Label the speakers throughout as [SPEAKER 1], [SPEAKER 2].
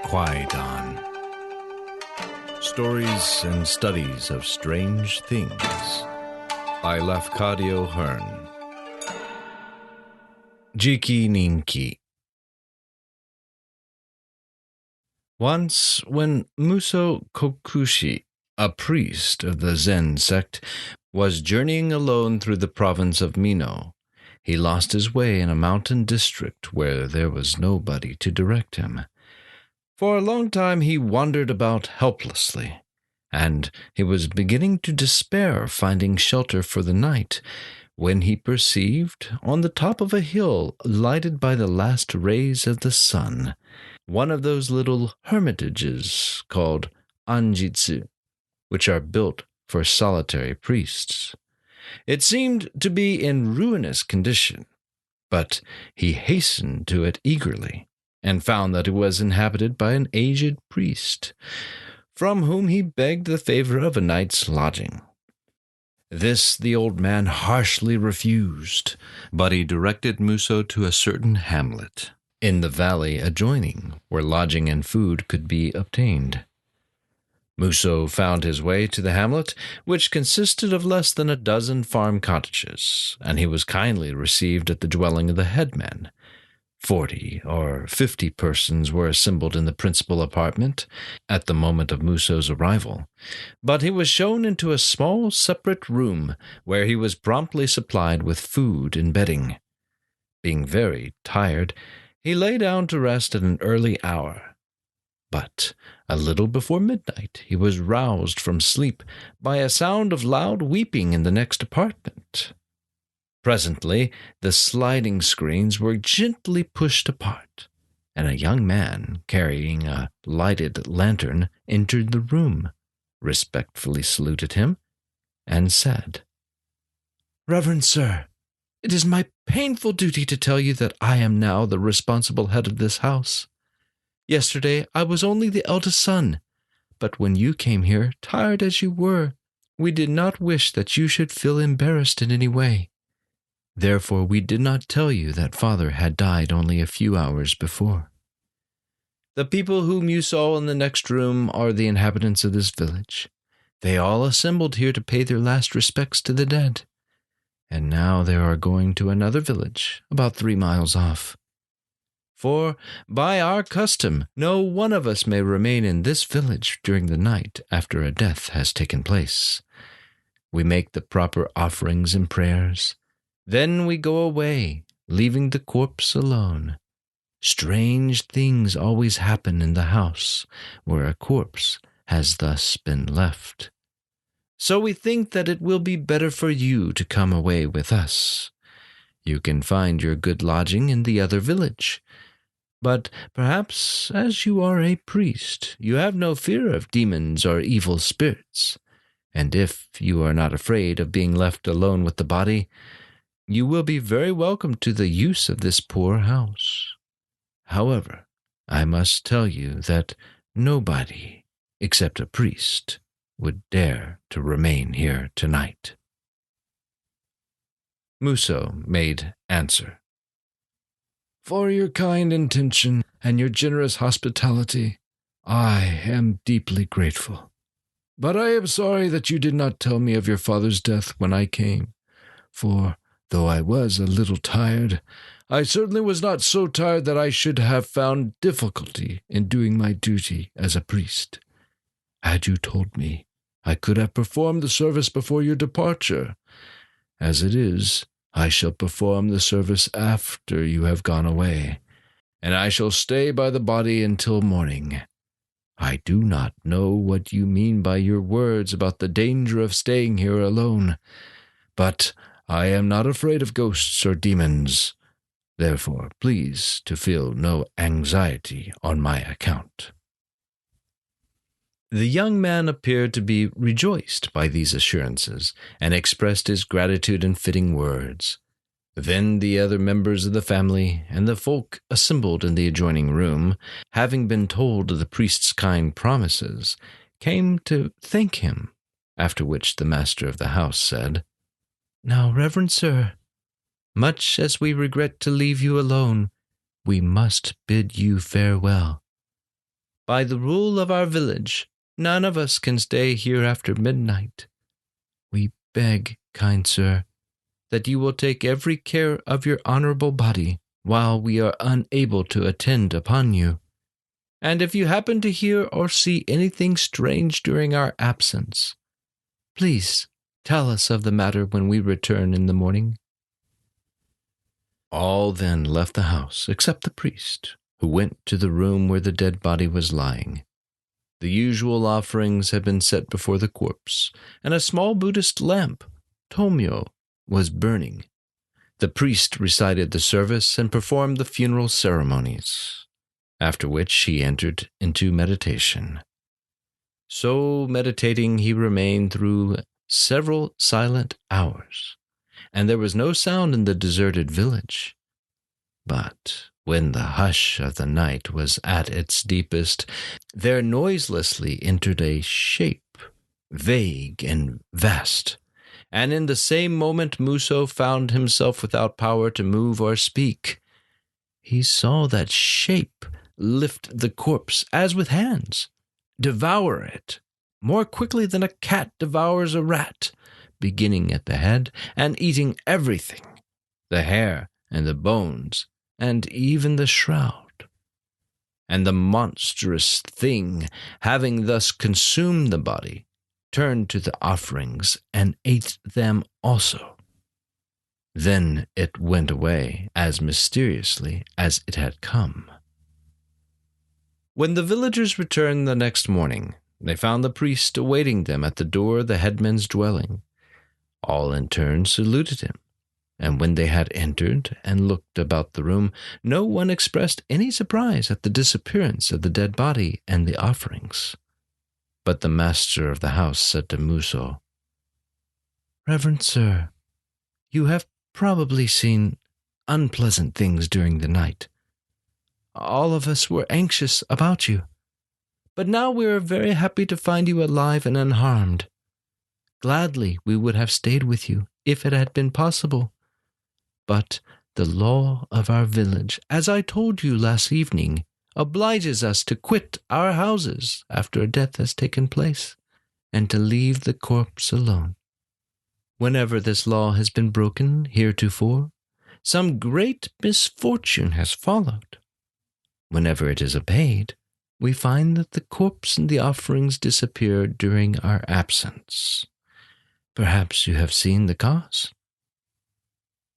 [SPEAKER 1] Kwaidan. Stories and Studies of Strange Things by Lafcadio Hearn. Jikininki. Once, when Muso Kokushi, a priest of the Zen sect, was journeying alone through the province of Mino, he lost his way in a mountain district where there was nobody to direct him. For a long time he wandered about helplessly, and he was beginning to despair of finding shelter for the night, when he perceived, on the top of a hill lighted by the last rays of the sun, one of those little hermitages called anjitsu, which are built for solitary priests. It seemed to be in ruinous condition, but he hastened to it eagerly, and found that it was inhabited by an aged priest, from whom he begged the favor of a night's lodging. This the old man harshly refused, but he directed Muso to a certain hamlet in the valley adjoining, where lodging and food could be obtained. Muso found his way to the hamlet, which consisted of less than a dozen farm cottages, and he was kindly received at the dwelling of the headman. 40 or 50 persons were assembled in the principal apartment at the moment of Muso's arrival, but he was shown into a small separate room where he was promptly supplied with food and bedding. Being very tired, he lay down to rest at an early hour. But a little before midnight he was roused from sleep by a sound of loud weeping in the next apartment. Presently the sliding screens were gently pushed apart, and a young man carrying a lighted lantern entered the room, respectfully saluted him, and said, "Reverend sir, it is my painful duty to tell you that I am now the responsible head of this house. Yesterday I was only the eldest son, but when you came here, tired as you were, we did not wish that you should feel embarrassed in any way. Therefore we did not tell you that father had died only a few hours before. The people whom you saw in the next room are the inhabitants of this village. They all assembled here to pay their last respects to the dead, and now they are going to another village about 3 miles off. For, by our custom, no one of us may remain in this village during the night after a death has taken place. We make the proper offerings and prayers. Then we go away, leaving the corpse alone. Strange things always happen in the house where a corpse has thus been left. So we think that it will be better for you to come away with us. You can find your good lodging in the other village. But perhaps, as you are a priest, you have no fear of demons or evil spirits, and if you are not afraid of being left alone with the body, you will be very welcome to the use of this poor house. However, I must tell you that nobody, except a priest, would dare to remain here tonight." Muso made answer, "For your kind intention and your generous hospitality, I am deeply grateful. But I am sorry that you did not tell me of your father's death when I came, for, though I was a little tired, I certainly was not so tired that I should have found difficulty in doing my duty as a priest. Had you told me, I could have performed the service before your departure. As it is, I shall perform the service after you have gone away, and I shall stay by the body until morning. I do not know what you mean by your words about the danger of staying here alone, but I am not afraid of ghosts or demons. Therefore, please to feel no anxiety on my account." The young man appeared to be rejoiced by these assurances, and expressed his gratitude in fitting words. Then the other members of the family and the folk assembled in the adjoining room, having been told of the priest's kind promises, came to thank him, after which the master of the house said, "Now, reverend sir, much as we regret to leave you alone, we must bid you farewell. By the rule of our village, none of us can stay here after midnight. We beg, kind sir, that you will take every care of your honorable body while we are unable to attend upon you. And if you happen to hear or see anything strange during our absence, please tell us of the matter when we return in the morning." All then left the house except the priest, who went to the room where the dead body was lying. The usual offerings had been set before the corpse, and a small Buddhist lamp, tomyo, was burning. The priest recited the service and performed the funeral ceremonies, after which he entered into meditation. So meditating he remained through several silent hours, and there was no sound in the deserted village. But when the hush of the night was at its deepest, there noiselessly entered a shape, vague and vast, and in the same moment Muso found himself without power to move or speak. He saw that shape lift the corpse as with hands, devour it, more quickly than a cat devours a rat, beginning at the head and eating everything, the hair and the bones, and even the shroud. And the monstrous thing, having thus consumed the body, turned to the offerings and ate them also. Then it went away as mysteriously as it had come. When the villagers returned the next morning, they found the priest awaiting them at the door of the headman's dwelling. All in turn saluted him, and when they had entered and looked about the room, no one expressed any surprise at the disappearance of the dead body and the offerings. But the master of the house said to Muso, "Reverend sir, you have probably seen unpleasant things during the night. All of us were anxious about you, but now we are very happy to find you alive and unharmed. Gladly we would have stayed with you if it had been possible. But the law of our village, as I told you last evening, obliges us to quit our houses after a death has taken place, and to leave the corpse alone. Whenever this law has been broken heretofore, some great misfortune has followed. Whenever it is obeyed, we find that the corpse and the offerings disappear during our absence. Perhaps you have seen the cause?"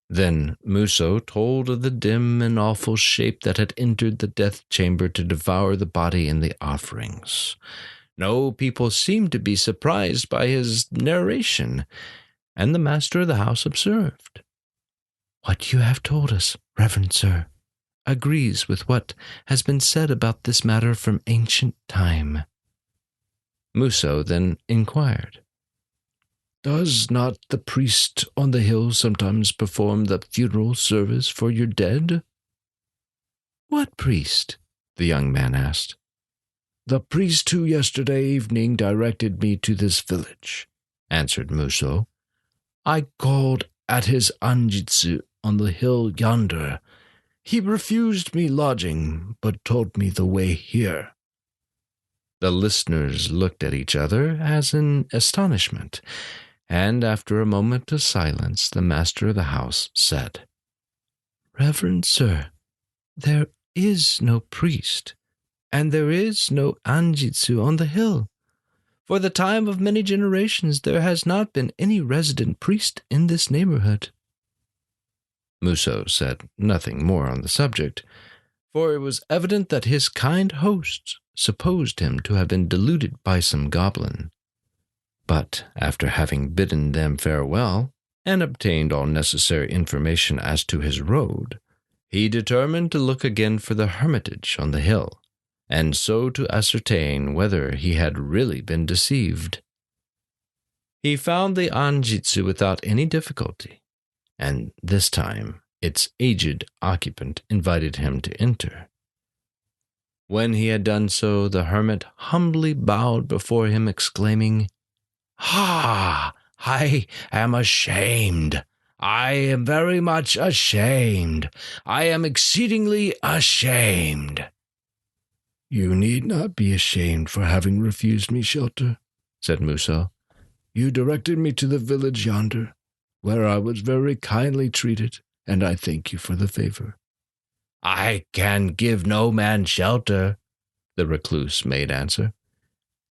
[SPEAKER 1] Then Muso told of the dim and awful shape that had entered the death chamber to devour the body and the offerings. No people seemed to be surprised by his narration, and the master of the house observed, "What you have told us, reverend sir, agrees with what has been said about this matter from ancient time." Muso then inquired, "Does not the priest on the hill sometimes perform the funeral service for your dead?" "What priest?" the young man asked. "The priest who yesterday evening directed me to this village," answered Muso. "I called at his anjitsu on the hill yonder. He refused me lodging, but told me the way here." The listeners looked at each other as in astonishment, and after a moment of silence, the master of the house said, "Reverend sir, there is no priest, and there is no anjitsu on the hill. For the time of many generations, there has not been any resident priest in this neighborhood." Muso said nothing more on the subject, for it was evident that his kind hosts supposed him to have been deluded by some goblin. But after having bidden them farewell, and obtained all necessary information as to his road, he determined to look again for the hermitage on the hill, and so to ascertain whether he had really been deceived. He found the anjitsu without any difficulty, and this time its aged occupant invited him to enter. When he had done so, the hermit humbly bowed before him, exclaiming, "Ah, I am ashamed. I am very much ashamed. I am exceedingly ashamed." "You need not be ashamed for having refused me shelter," said Muso. "You directed me to the village yonder, where I was very kindly treated, and I thank you for the favor." "I can give no man shelter," the recluse made answer,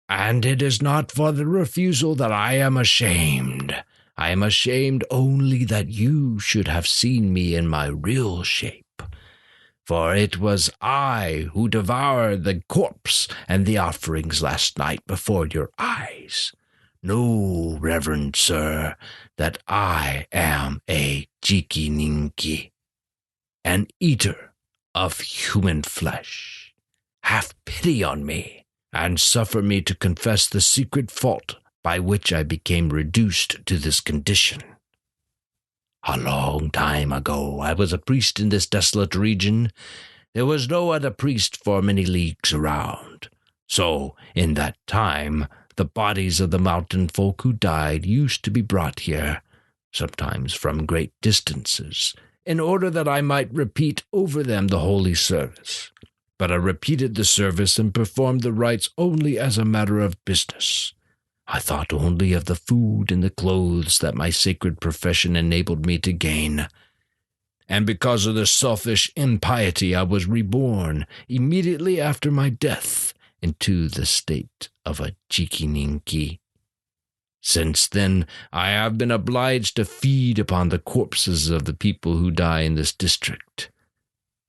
[SPEAKER 1] "and it is not for the refusal that I am ashamed. I am ashamed only that you should have seen me in my real shape. For it was I who devoured the corpse and the offerings last night before your eyes. Know, reverend sir, that I am a Jikininki, an eater of human flesh. Have pity on me, and suffer me to confess the secret fault by which I became reduced to this condition. A long time ago I was a priest in this desolate region. There was no other priest for many leagues around. So, in that time, the bodies of the mountain folk who died used to be brought here, sometimes from great distances, in order that I might repeat over them the holy service. But I repeated the service and performed the rites only as a matter of business. I thought only of the food and the clothes that my sacred profession enabled me to gain. And because of this selfish impiety, I was reborn immediately after my death into the state of a Jikininki. Since then, I have been obliged to feed upon the corpses of the people who die in this district.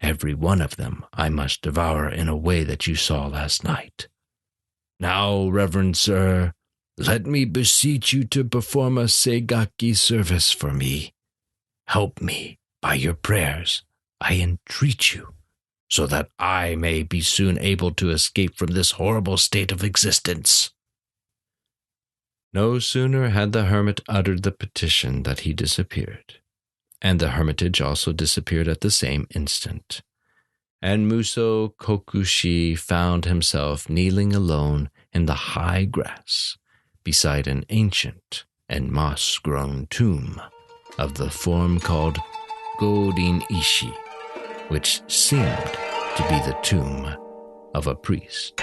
[SPEAKER 1] Every one of them I must devour in a way that you saw last night. Now, reverend sir, let me beseech you to perform a seigaki service for me. Help me by your prayers, I entreat you, so that I may be soon able to escape from this horrible state of existence." No sooner had the hermit uttered the petition that he disappeared, and the hermitage also disappeared at the same instant, and Muso Kokushi found himself kneeling alone in the high grass beside an ancient and moss-grown tomb of the form called Godin Ishi, which seemed to be the tomb of a priest.